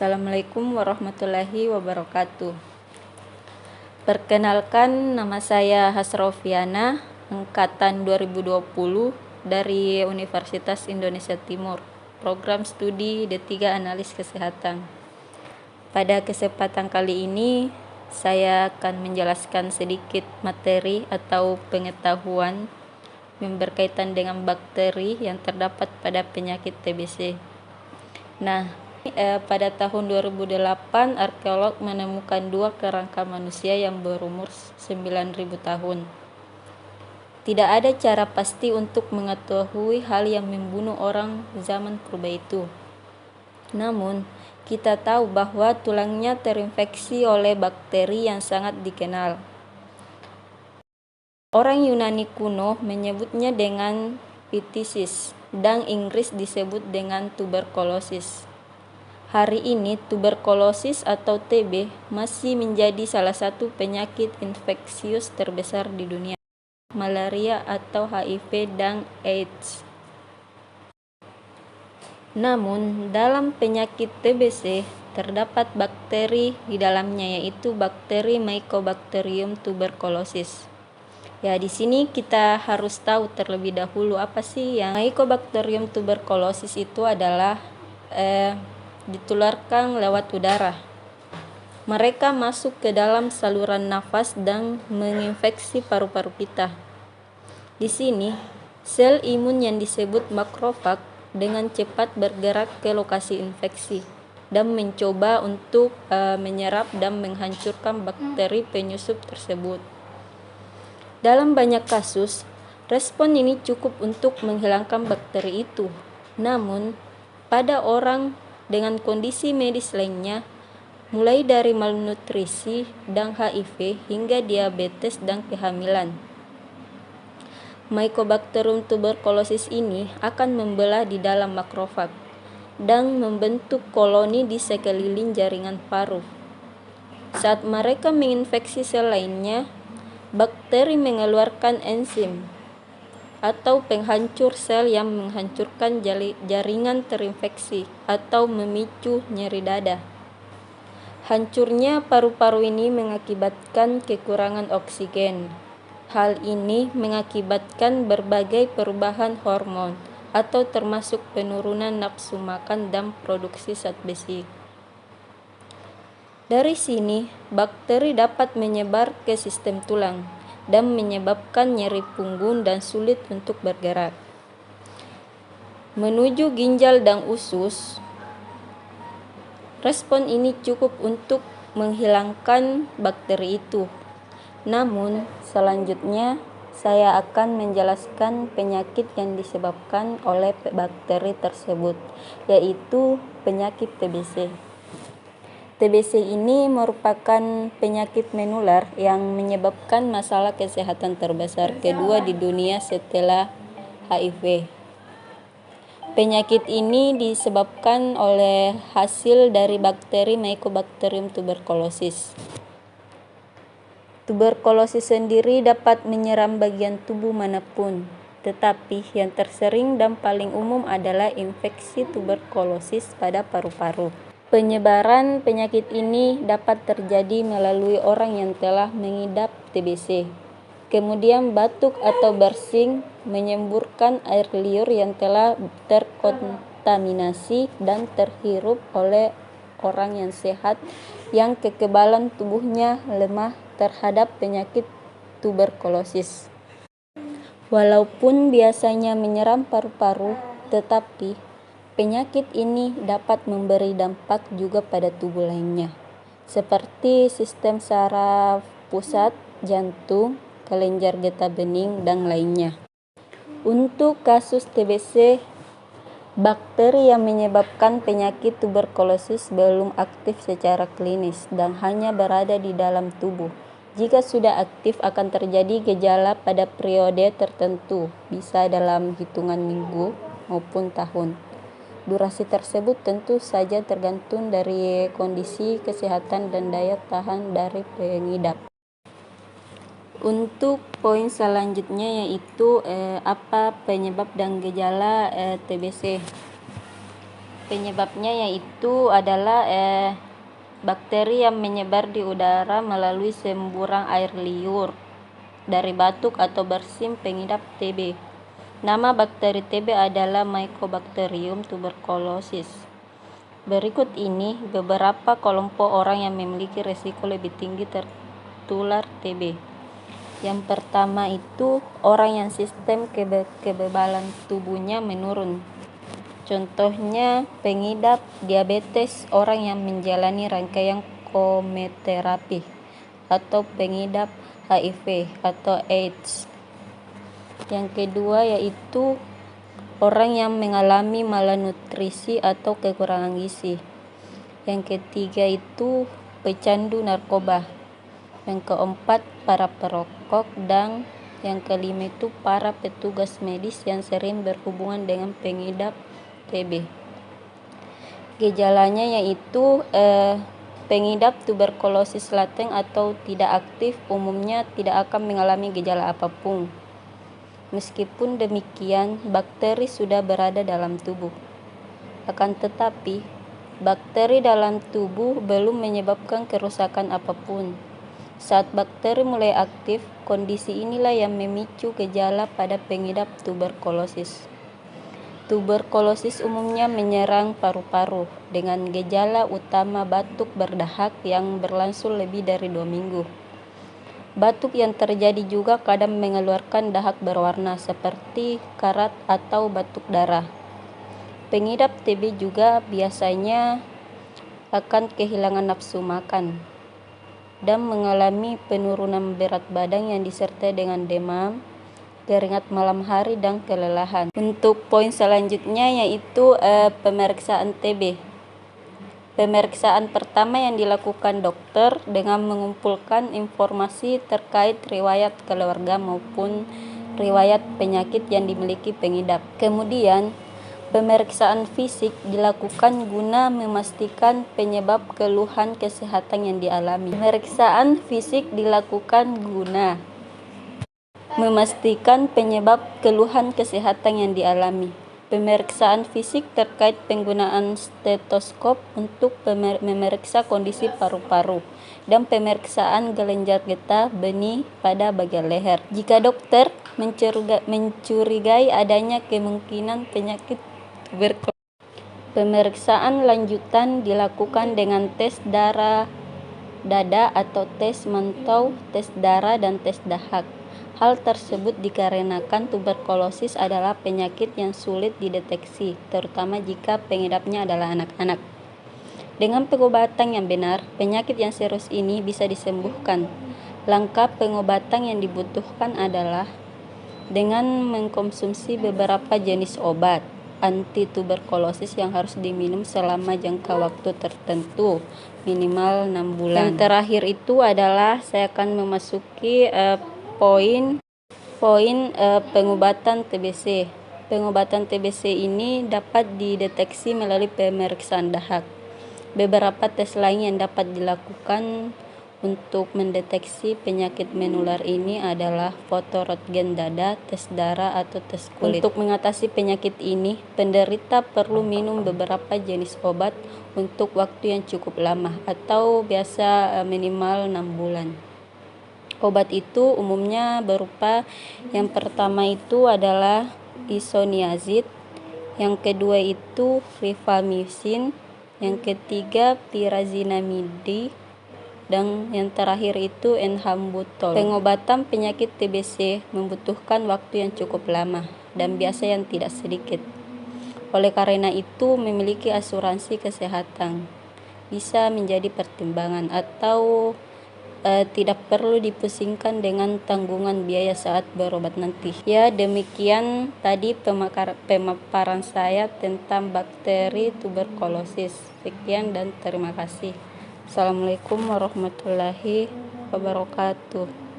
Assalamualaikum warahmatullahi wabarakatuh. Perkenalkan, nama saya Hasrofiana, angkatan 2020 dari Universitas Indonesia Timur, program studi D3 Analis Kesehatan. Pada kesempatan kali ini, saya akan menjelaskan sedikit materi atau pengetahuan yang berkaitan dengan bakteri yang terdapat pada penyakit TBC. Pada tahun 2008, arkeolog menemukan 2 kerangka manusia yang berumur 9.000 tahun. Tidak ada cara pasti untuk mengetahui hal yang membunuh orang zaman purba itu. Namun, kita tahu bahwa tulangnya terinfeksi oleh bakteri yang sangat dikenal. Orang Yunani kuno menyebutnya dengan phthisis, dan Inggris disebut dengan tuberkulosis. Hari ini, tuberkulosis atau TB masih menjadi salah satu penyakit infeksius terbesar di dunia. Malaria atau HIV dan AIDS. Namun, dalam penyakit TBC terdapat bakteri di dalamnya, yaitu bakteri Mycobacterium tuberculosis. Di sini kita harus tahu terlebih dahulu apa sih yang Mycobacterium tuberculosis itu adalah ditularkan lewat udara. Mereka masuk ke dalam saluran nafas dan menginfeksi paru-paru kita. Di sini, sel imun yang disebut makrofag dengan cepat bergerak ke lokasi infeksi dan mencoba untuk menyerap dan menghancurkan bakteri penyusup tersebut. Dalam banyak kasus, respon ini cukup untuk menghilangkan bakteri itu. Namun, pada orang dengan kondisi medis lainnya, mulai dari malnutrisi dan HIV hingga diabetes dan kehamilan, Mycobacterium tuberculosis ini akan membelah di dalam makrofag dan membentuk koloni di sekeliling jaringan paru. Saat mereka menginfeksi sel lainnya, bakteri mengeluarkan enzim atau penghancur sel yang menghancurkan jaringan terinfeksi atau memicu nyeri dada. Hancurnya paru-paru ini mengakibatkan kekurangan oksigen. Hal ini mengakibatkan berbagai perubahan hormon atau termasuk penurunan nafsu makan dan produksi zat besi. Dari sini, bakteri dapat menyebar ke sistem tulang dan menyebabkan nyeri punggung dan sulit untuk bergerak. Menuju ginjal dan usus, respon ini cukup untuk menghilangkan bakteri itu. Namun, selanjutnya saya akan menjelaskan penyakit yang disebabkan oleh bakteri tersebut, yaitu penyakit TBC. TBC ini merupakan penyakit menular yang menyebabkan masalah kesehatan terbesar kedua di dunia setelah HIV. Penyakit ini disebabkan oleh hasil dari bakteri Mycobacterium tuberculosis. Tuberkulosis sendiri dapat menyerang bagian tubuh manapun, tetapi yang tersering dan paling umum adalah infeksi tuberkulosis pada paru-paru. Penyebaran penyakit ini dapat terjadi melalui orang yang telah mengidap TBC, kemudian batuk atau bersin, menyemburkan air liur yang telah terkontaminasi dan terhirup oleh orang yang sehat yang kekebalan tubuhnya lemah terhadap penyakit tuberkulosis. Walaupun biasanya menyerang paru-paru, tetapi penyakit ini dapat memberi dampak juga pada tubuh lainnya, seperti sistem saraf pusat, jantung, kelenjar getah bening, dan lainnya. Untuk kasus TBC, bakteri yang menyebabkan penyakit tuberkulosis belum aktif secara klinis dan hanya berada di dalam tubuh. Jika sudah aktif, akan terjadi gejala pada periode tertentu, bisa dalam hitungan minggu maupun tahun. Durasi tersebut tentu saja tergantung dari kondisi kesehatan dan daya tahan dari pengidap. Untuk poin selanjutnya yaitu apa penyebab dan gejala TBC. Penyebabnya yaitu adalah bakteri yang menyebar di udara melalui semburan air liur dari batuk atau bersin pengidap TB. Nama bakteri TB adalah Mycobacterium tuberculosis. Berikut ini beberapa kelompok orang yang memiliki risiko lebih tinggi tertular TB. Yang pertama itu orang yang sistem kekebalan tubuhnya menurun. Contohnya pengidap diabetes, orang yang menjalani rangkaian kemoterapi, atau pengidap HIV atau AIDS. Yang kedua yaitu orang yang mengalami malnutrisi atau kekurangan gizi. Yang ketiga itu pecandu narkoba. Yang keempat para perokok, dan yang kelima itu para petugas medis yang sering berhubungan dengan pengidap TB. Gejalanya yaitu pengidap tuberkulosis laten atau tidak aktif umumnya tidak akan mengalami gejala apapun. Meskipun demikian, bakteri sudah berada dalam tubuh. Akan tetapi, bakteri dalam tubuh belum menyebabkan kerusakan apapun. Saat bakteri mulai aktif, kondisi inilah yang memicu gejala pada pengidap tuberkulosis. Tuberkulosis umumnya menyerang paru-paru dengan gejala utama batuk berdahak yang berlangsung lebih dari 2 minggu. Batuk yang terjadi juga kadang mengeluarkan dahak berwarna seperti karat atau batuk darah. Pengidap TB juga biasanya akan kehilangan nafsu makan dan mengalami penurunan berat badan yang disertai dengan demam, keringat malam hari, dan kelelahan. Untuk poin selanjutnya yaitu pemeriksaan TB. Pemeriksaan pertama yang dilakukan dokter dengan mengumpulkan informasi terkait riwayat keluarga maupun riwayat penyakit yang dimiliki pengidap. Kemudian, pemeriksaan fisik dilakukan guna memastikan penyebab keluhan kesehatan yang dialami. Pemeriksaan fisik dilakukan guna memastikan penyebab keluhan kesehatan yang dialami. Pemeriksaan fisik terkait penggunaan stetoskop untuk memeriksa kondisi paru-paru dan pemeriksaan kelenjar getah benih pada bagian leher. Jika dokter mencurigai adanya kemungkinan penyakit tuberkulosis, pemeriksaan lanjutan dilakukan dengan tes darah dada atau tes mantau, tes darah, dan tes dahak. Hal tersebut dikarenakan tuberkulosis adalah penyakit yang sulit dideteksi, terutama jika pengidapnya adalah anak-anak. Dengan pengobatan yang benar, penyakit yang serius ini bisa disembuhkan. Langkah pengobatan yang dibutuhkan adalah dengan mengkonsumsi beberapa jenis obat anti tuberkulosis yang harus diminum selama jangka waktu tertentu, minimal 6 bulan. Yang terakhir itu adalah saya akan memasuki poin pengobatan TBC. Pengobatan TBC ini dapat dideteksi melalui pemeriksaan dahak. Beberapa tes lain yang dapat dilakukan untuk mendeteksi penyakit menular ini adalah foto röntgen dada, tes darah, atau tes kulit. Untuk mengatasi penyakit ini, penderita perlu minum beberapa jenis obat untuk waktu yang cukup lama atau biasa minimal 6 bulan. Obat itu umumnya berupa yang pertama itu adalah isoniazid, yang kedua itu rifamycin, yang ketiga pyrazinamide, dan yang terakhir itu enhambutol. Pengobatan penyakit TBC membutuhkan waktu yang cukup lama dan biasa yang tidak sedikit. Oleh karena itu, memiliki asuransi kesehatan bisa menjadi pertimbangan atau tidak perlu dipusingkan dengan tanggungan biaya saat berobat nanti. Ya, demikian tadi pemaparan saya tentang bakteri tuberkulosis. Sekian dan terima kasih. Assalamualaikum warahmatullahi wabarakatuh.